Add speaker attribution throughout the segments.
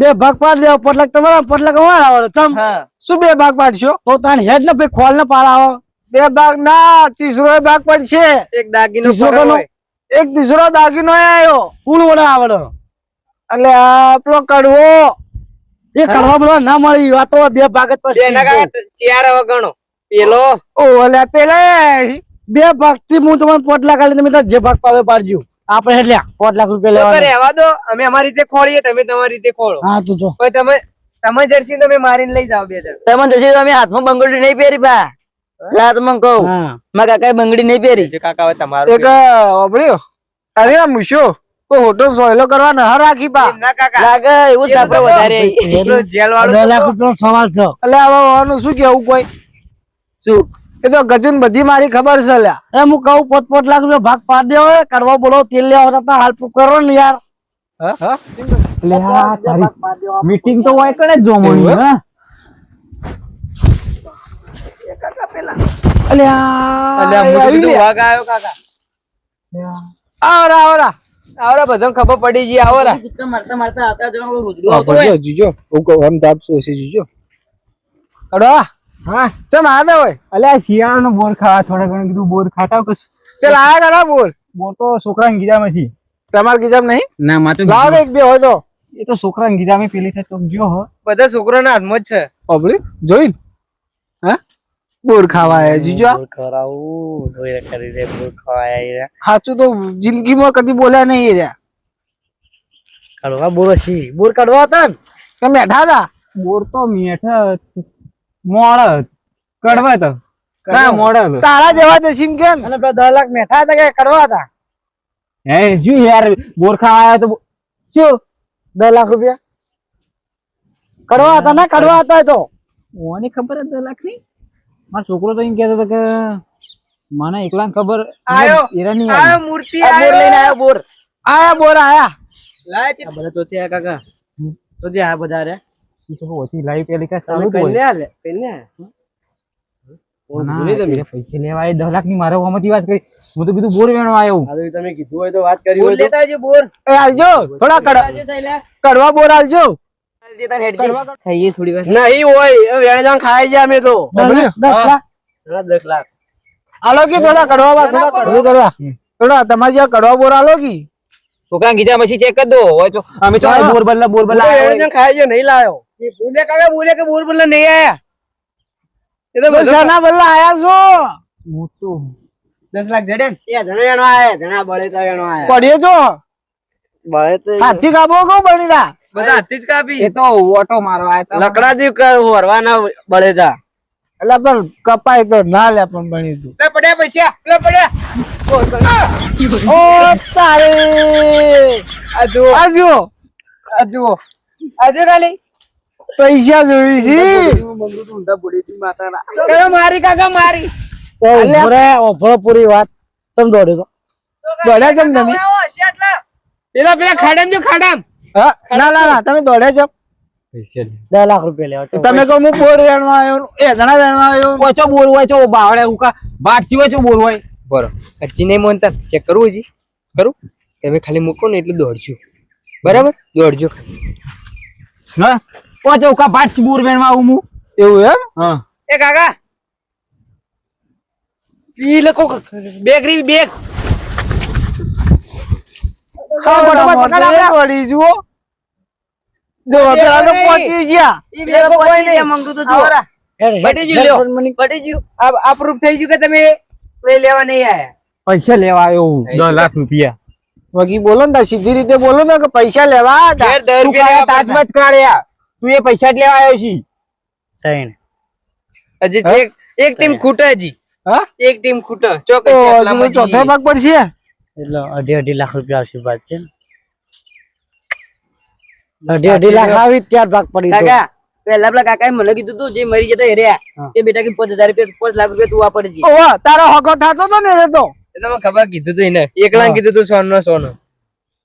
Speaker 1: બે ભાગ પાડ દેવો પોટલાક તમારા પોટલાક અમારા આવડે ચમ શું બે ભાગ પાડશો તો તાન હેડ ને ભાઈ ખોલ ને પાડાવો બે ભાગ ના ત્રીસરો ભાગ પડશે
Speaker 2: એક દાગીનો
Speaker 1: એક ત્રીસરો દાગીનો આવ્યો કુલ વડા આવડે એટલે આપણો કડવો એ કડવા બધો ના મળી વાતો બે ભાગ જ પડશે
Speaker 2: ચાર વગણો પેલો
Speaker 1: ઓ એટલે પેલા બે ભાગ થી હું તમને પોટલાક આલી તમે જે ભાગ પાડો પાડજો આપણે એટલે 5 લાખ રૂપિયા લેવા
Speaker 2: રહેવા દો અમે અમારી રીતે ખોળીએ તમે તમારી રીતે ખોળો
Speaker 1: હા તું તો
Speaker 2: તમે જર્સી તમે મારીને લઈ જાઓ બે જણ
Speaker 3: તમે જર્સી તમે હાથમાં બંગડી નહીં પહેરી બા લા તમને કહું મારા કાકાએ બંગડી નહીં પહેરી
Speaker 2: કાકા હવે તમારું
Speaker 1: એક ઓબળ્યો અરે મુશો કોઈ હોટો સોયલો કરવા ન રાખી પા
Speaker 2: ના કાકા
Speaker 3: લાગે એવું સાપે વધારે
Speaker 2: જેલ વાળો
Speaker 1: 2 લાખ રૂપિયાનો સવાલ છે એટલે હવે આનું શું કેવું કોઈ
Speaker 3: શું
Speaker 1: એ તો ગજુન બધી મારી ખબર છે લ્યા એ હું કહું 5 લાખ રૂપિયા ભાગ પાડ દેવો કરવા બોલો તેલ લેવા હતા હાલ કરો ને યાર
Speaker 4: મીટિંગ તો હોય કને જો મણી હે
Speaker 2: કાકા પેલા
Speaker 1: અલ્યા
Speaker 2: કાકા
Speaker 1: આવરા
Speaker 2: આવરા બધાને ખબર પડી ગઈ આવરા
Speaker 3: મારતા મારતા આવતા જણા રોજડું આવતો હોય
Speaker 1: જીજો ઉકો હમ તાપસો છે જીજો અડવા
Speaker 4: હા
Speaker 1: ચમ આદે હોય
Speaker 4: અલ્યા શિયાળાનો બોર ખાવા થોડા ઘણું કીધું બોર ખાતા કસ
Speaker 1: ચલ આયા કરા બોલ
Speaker 4: બોર તો છોકરાને ગીજામાં છે
Speaker 1: તમાર ગીજામ નહીં
Speaker 4: ના માં તો
Speaker 1: લાવ એક બે હોય તો
Speaker 4: એ તો છોકરાને ગીજામાં પેલી થાય તો જો હો
Speaker 2: બધા છોકરાના હાથમાં જ છે
Speaker 1: ઓબળી જોઈન હે બોર ખાવા આયા જીજો
Speaker 3: ખરાવું ધોઈ કરી દે બોર ખવાય
Speaker 1: સાચું તો જિંદગીમાં કદી બોલ્યા નહીં રહ્યા
Speaker 3: કડવા બોલો છી બોર કડવા હતા ને
Speaker 1: કે મેઠા હતા
Speaker 4: બોર તો મીઠા મોડ કડવા તો કા મોડ
Speaker 1: તારા જેવા છે સિમ કેમ
Speaker 3: અને 10 લાખ મેઠા હતા કે કડવા હતા
Speaker 4: હે જો યાર બોર ખાવા આયા તો
Speaker 1: શું 10 લાખ રૂપિયા કડવા હતા ને કડવા હતા તો
Speaker 4: ઓની ખબર 10 લાખ ની મારો છોકરો તો એમ કહેતો હતો કે મને એકલા ખબર
Speaker 2: આયો મૂર્તિ
Speaker 3: બોર લઈને આવ્યો બોર
Speaker 1: આયા
Speaker 2: લાય
Speaker 3: આ બધા તો ત્યાં કાકા તો ત્યાં આ બધા રે
Speaker 4: ઓછી લાઈવ ટેલિકાસ્ટ ચાલુ
Speaker 2: કઈને આલે કઈને
Speaker 4: પૈસા લેવા 10 લાખ ની મારે ઓમાંથી વાત કરી હું તો કીધું બોર વેણવા આવ્યો
Speaker 3: તમે કીધું હોય તો વાત કરી
Speaker 2: બોર લેતા આવજો બોર
Speaker 1: એ આલજો થોડા કડવા બોર આલજો
Speaker 3: ખાઈએ થોડી વાર
Speaker 2: નહીં હોય વેણે જાણ ખાઈ જાય અમે તો
Speaker 1: 10 લાખ
Speaker 3: 10 લાખ
Speaker 1: આલો કે થોડા કડવા બોર થોડા કડવું કરવા થોડા તમારે જ્યાં કડવા બોર આલો કી
Speaker 4: છોકરા ગીજા પછી ચેક કરી દો હોય તો અમે તો બોર બદલા
Speaker 2: વેણે જાણ ખાઈ જાય નહીં લાયો એ બોલે કાકા બોલે કે બોર બદલા નહીં આયા એ તો
Speaker 1: બસાના બલ્લા આયા છો
Speaker 4: મોટું
Speaker 2: 10 લાખ જડે એ જણેનો આયા જણા બળે તો એનો આયા
Speaker 1: પડ્યો છો
Speaker 3: બળે તો
Speaker 1: હાથી કાબો કો બનીલા
Speaker 2: બધા હાથી જ કાપી
Speaker 4: એ તો ઓટો મારવા આયા
Speaker 2: લકડા દી વરવાના બળે તા
Speaker 1: એટલે પણ કપાય તો ના લે પણ બની તું
Speaker 2: લે પડ્યા પૈસા લે પડ્યા
Speaker 1: ઓ તારે
Speaker 2: આજો
Speaker 1: આજો
Speaker 2: આજો આજો ખાલી
Speaker 1: પૈસા જોઈ છે
Speaker 2: મારી કાકા મારી
Speaker 1: ઓફરો પૂરી વાત તમે દોડે તો દોડ્યા છે તમે
Speaker 2: પેલા ખાડામ જો ખાડામ
Speaker 1: હા ના ના ના તમે દોડ્યા છો 10 લાખ રૂપિયા લેવા તમે કહો હું બોર વેણવા આવ્યો એ જણા વેણવા આવ્યો
Speaker 4: ઓછો બોર હોય તો બાવડે ઉકા બાટસી હોય તો બોર હોય
Speaker 2: બરો હજી નહીં મોનતા ચેક કરવું હજી કરું તમે ખાલી મૂકો ને એટલે દોડજો બરાબર દોડજો
Speaker 4: હા ઓછો ઉકા બાટસી બોર વેણવા આવું હું
Speaker 1: એવું એમ
Speaker 4: હા
Speaker 2: એ કાકા પી લકો બેગ રી બેગ
Speaker 1: વળી જુઓ જો પેલા તો પહોંચી ગયા
Speaker 2: ઈ બેગ કોઈ નહીં મંગુ તો જો
Speaker 3: પટી ગયું પટી ગયું
Speaker 2: આ પ્રૂફ થઈ ગયું કે તમે લઈ લેવા નહીં આયા
Speaker 4: પૈસા લેવા આવ્યો 10 લાખ રૂપિયા
Speaker 1: વગી બોલો ને સીધી રીતે બોલો ને કે પૈસા લેવા હતા
Speaker 2: ઘેર 10 રૂપિયા
Speaker 4: તાજમત કાઢ્યા તું એ પૈસા જ લેવા આવ્યો છી
Speaker 3: ત્રણ
Speaker 2: હજી એક ટીમ ખૂટે હજી
Speaker 1: હા
Speaker 2: એક ટીમ ખૂટે ચોક્કસ
Speaker 1: તો
Speaker 2: આટલામાં
Speaker 1: હજુ ચોથો ભાગ પડશે
Speaker 3: એટલે 2.5 લાખ રૂપિયા આવશે બાદ છે
Speaker 1: 2.5 લાખ આવી ત્યાર ભાગ પડી તો
Speaker 3: કાકા પેલા પેલા કાકાએ મને કીધું તું જે મરી જતા હેર્યા એ બેટા કે 5000 રૂપિયા 5 લાખ રૂપિયા તું વાપરજી
Speaker 1: ઓવા તારો હકો થાતો તો ને રે તો
Speaker 2: એ તો મને ખબર કીધું તું એને એકલા કીધું તું સોનો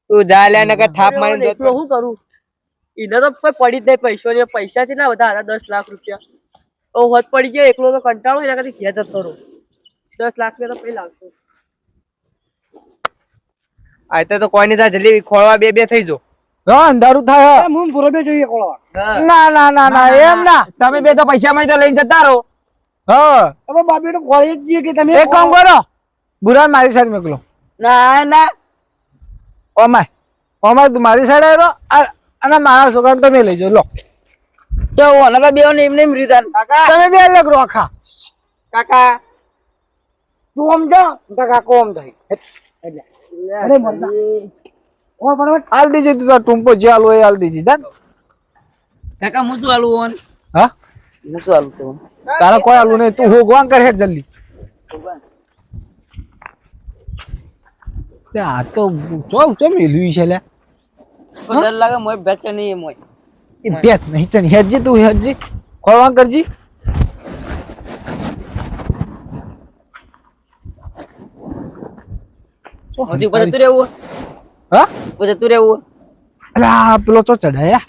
Speaker 2: તું જા લે નકર થાપ મારીને દોત
Speaker 3: શું કરું ઈને તો કોઈ પડી જ નહીં પૈસા છે ના બધા 10 લાખ રૂપિયા ઓ હોત પડી ગયો એકલો તો કંટાળો એના કરતી ઘેર જતો રહું 10 લાખ રૂપિયા તો પૈ લાગતો
Speaker 2: આયતે તો કોઈ નહીં થાય જલ્દી ખોળવા બે થઈ જો
Speaker 1: અંધારું થાય
Speaker 4: હું પૂરો બે જોઈએ કોળો
Speaker 1: ના ના ના ના એમ ના
Speaker 4: તમે બે તો પૈસા માં તો લઈને જતા રહો
Speaker 1: હા
Speaker 4: તમે બાપી તો કોલેજ જઈએ કે તમે
Speaker 1: એક કામ કરો બુરાન મારી સાઈડ મોકલો
Speaker 3: ના ના
Speaker 1: ઓમાય ઓમાય તું મારી સાઈડ આવ્યો અને મારા છોકરાને તમે લઈ જાઓ લો
Speaker 3: તો ઓના તો બેવ ને એમને રીતન કાકા
Speaker 1: તમે બે અલગ રહો આખા
Speaker 3: કાકા
Speaker 4: તું આમ જા કાકો આમ જાય અરે મરદા ઓ બરાબર
Speaker 1: હાલ દીજે તું તાર ટુંપો જે હાલ હોય એ હાલ દીજે જાન
Speaker 3: કાકા હું શું આલું ઓન
Speaker 1: હા
Speaker 3: હું શું આલું તો
Speaker 1: તારા કોઈ હાલું નહીં તું હોગવાન કર હેડ જલ્દી આ તો ચો મેલ્યું છે લે
Speaker 3: ડર લાગે મોય બેચ નહીં મોય
Speaker 1: એ બેત નહીં ચન હેડજી તું હેડજી ખોલવાન કરજી
Speaker 3: હજી ઉપર જતું રહેવું
Speaker 1: હા
Speaker 3: ઉપર જતું રહેવું
Speaker 1: અલા પેલો ચો ચડાયા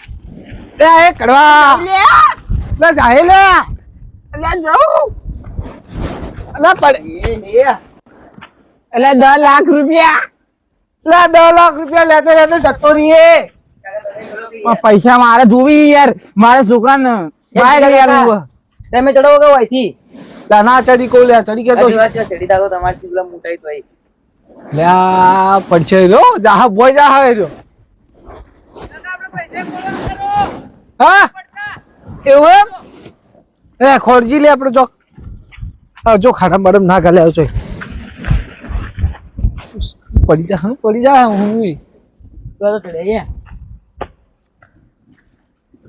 Speaker 1: એ કડવા લે જાય લે અલા જાઉં અલા પડ
Speaker 4: એટલે 10 લાખ રૂપિયા
Speaker 1: લે 10 લાખ રૂપિયા લેતે લેતે જતો રહીએ
Speaker 4: પૈસા મારે જોવી યાર મારા છોકરાને બાય લઈ આલું
Speaker 3: તમે ચડો કે હોયથી
Speaker 1: લા ના ચડી કો લે ચડી કે તો
Speaker 3: ચડી દાગો તમારી ચીગલા મોટાઈ તો
Speaker 1: લે આ પડશે રો જાહ બોય જાહ રો હા એવું એમ એ ખોરજી લે આપણે જો જો ખાડા બડમ ના ગાલે આવજો પડી જા હું
Speaker 3: તો ચડે ગયા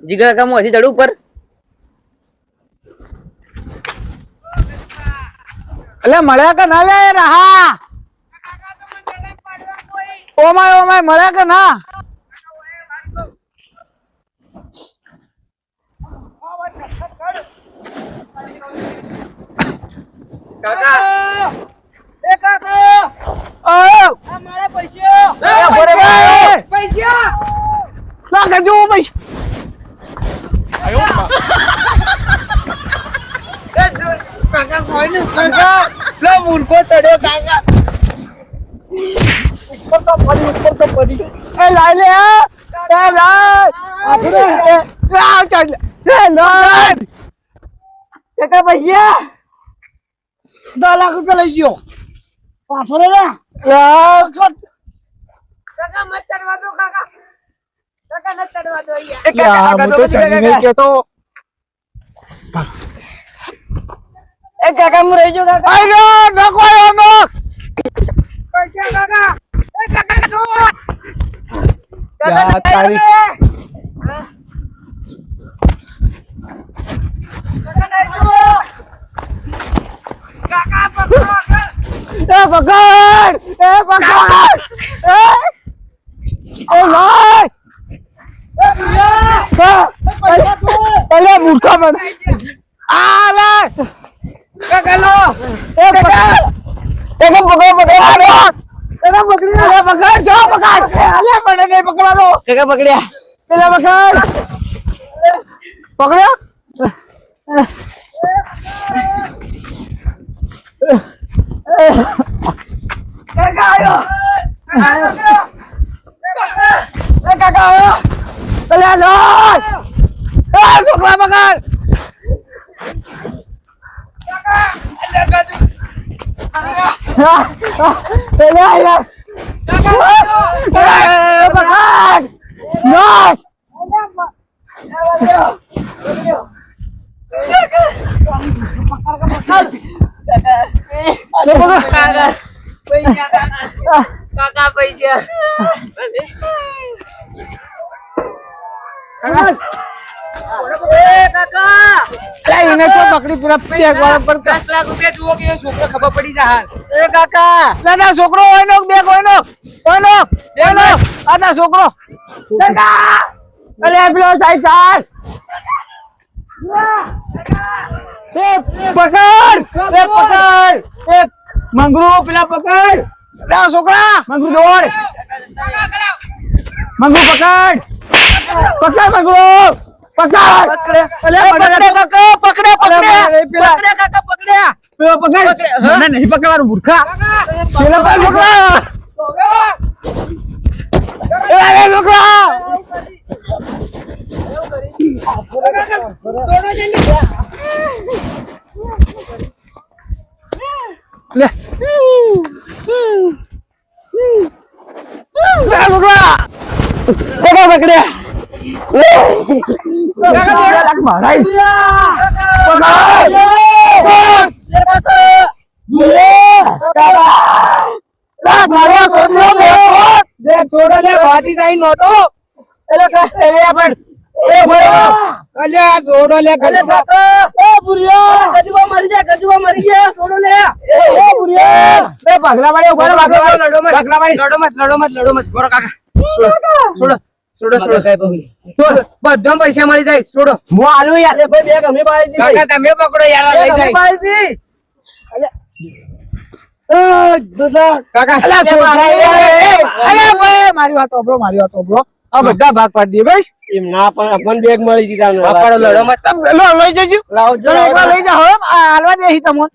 Speaker 3: જીગા કામ હજી ચડું ઉપર
Speaker 1: અલે મળ્યા કે ના લે રહા ઓમાય મળ્યા કે ના
Speaker 3: કાકા એ કાકા
Speaker 1: આ
Speaker 3: મારા પૈસા
Speaker 1: પૈસા લા કરજો પૈસા
Speaker 3: કાકા કોઈ ને
Speaker 1: કાકા લે મૂર્ખો ચડ્યો કાકા ઉપર તો પડી એ લાય લે એ લાય આપણે લા ચડ લે લાય
Speaker 3: કાકા પૈસા
Speaker 1: 10 લાખ રૂપિયા લઈ ગયો
Speaker 4: 500 લે
Speaker 1: લા છોડ
Speaker 3: કાકા મત ચડવા દો કાકા કાકા ન ચડવા દો
Speaker 1: કાકા તો ચડી નહીં કેતો
Speaker 3: એ કાકા હું રહી જાઉં કાકા
Speaker 1: આઈ ગયો નકો આયો નો
Speaker 3: પૈસા કાકા એ કાકા નો
Speaker 1: યા તારી એ પકડ ઓ ભાઈ અલે મૂર્ખા બન આ લે
Speaker 3: કાકા લો
Speaker 1: એ પકડ એને પકડ એને પકડી અલે પકડ જો પકડ અલે મને નહીં પકડવાનો
Speaker 3: કાકા પકડ્યા
Speaker 1: પેલા પકડ પકડ્યો
Speaker 3: કાકા આયો
Speaker 1: કાકા આયો અલે લો એ છોકરા પકડ અલે આયા પકડ નોસ
Speaker 3: કાકા પૈસા
Speaker 1: એને ચો પકડી પેલા બેગ વાળા પર
Speaker 3: 10 લાખ રૂપિયા જુઓ કે એ છોકરો ખબર પડી જાય હાલ
Speaker 1: એ કાકા દાદા છોકરો હોય નો બેગ હોય નો આ તા છોકરો કાકા અરે પેલો સાઈડ પકડ એ મંગરૂ પેલા પકડ દા છોકરા મંગરૂ દોડ મંગરૂ પકડ મંગરૂ પકડ અલે પકડે કાકા પકડે કાકા પકડ્યા પેલો પકડ મને નહીં પકડવાનું મૂર્ખા પેલા છોકરા એ છોકરા લે
Speaker 2: બધા પૈસા મળી જાય છોડો
Speaker 1: હું આલુ યાર ભાઈ બેગ અમે પાડી દીધી
Speaker 2: કાકા તમે પકડો યાર લઈ જાય કાકા
Speaker 1: અલ્યા છોકરા, અલ્યા ભાઈ મારી વાત સાંભળો આ બધા ભાગ પાડી દઈએ બસ
Speaker 3: એમ ના પણ આપણને બેગ મળી ગઈ તમને
Speaker 2: પકડો લડો મત
Speaker 1: લઈ જજો
Speaker 3: લાવજો
Speaker 1: લઈ જાઓ હાલવા દે તમને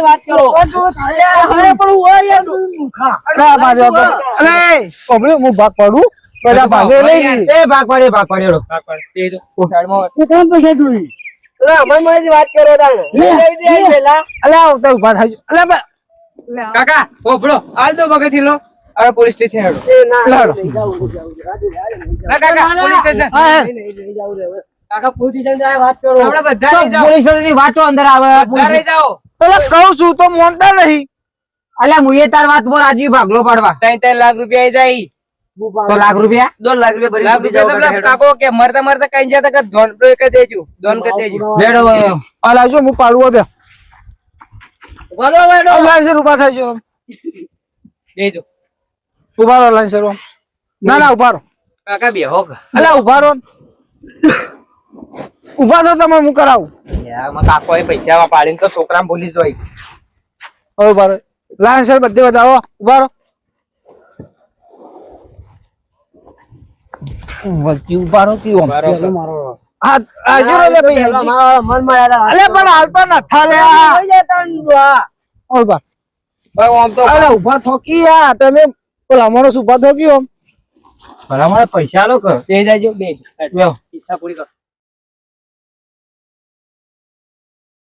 Speaker 3: વાત કરો
Speaker 1: હું ભાગ પાડું બધા ભાગે લઈ જઈએ
Speaker 2: ભાગ પાડે એ જો સાઈડમાં
Speaker 3: વાત કરો
Speaker 1: અલ્યા આવતા ઉભા થાય અલ્યા
Speaker 2: કાકા ઓપડો હાલ દો બગેથી લો હવે પોલીસ સ્ટેશન હેડો ના કાકા પોલીસ સ્ટેશન
Speaker 3: કાકા પોલીસ સ્ટેશન વાત કરો
Speaker 2: આપણે બધા લઈ જાઓ
Speaker 1: પોલીસની વાતો અંદર આવે
Speaker 2: બધા લઈ જાઓ
Speaker 1: કહું છું તો મોનતા નહીં અલ્યા મુએ તાર વાત પર આજે ભાગલો પાડવા
Speaker 2: 3 લાખ રૂપિયા આવી જાય
Speaker 1: તો લાખ રૂપિયા
Speaker 3: 2 લાખ રૂપિયા
Speaker 2: લાખ રૂપિયા તો કાકો કે મરતા મરતા કઈ જતા કે ધોન કરી દેજો ધોન કરી દેજો
Speaker 1: લેડો આ લાવજો હું પાડું બે લાઈન ઉભા થાય છે
Speaker 2: દેજો
Speaker 1: ઉભા રહો લાઈન ના ઉભા રહો
Speaker 2: કાકા બે હો
Speaker 1: અલ્યા ઉભા રહો ઉભા થો તમે હું કરાવું
Speaker 2: યાર કાકો એ પૈસા પાડીને તો છોકરા ભૂલી જોઈ
Speaker 1: હવે ઉભા રહો લાઈન સર બધે બતાવો ઉભા રહો વચ્ચે ઉભા રહો કેવો હા આજુ રે ભાઈ
Speaker 3: મન મળ્યા
Speaker 1: અલે પણ હાલતો નથા લે ઉભા
Speaker 2: આમ તો
Speaker 1: અલે ઉભા થોકી યા તમે પેલા માણસ ઉભા થોકી આમ
Speaker 2: ભલા મારે પૈસા લો કર તે જાજો બે ઈચ્છા પૂરી કર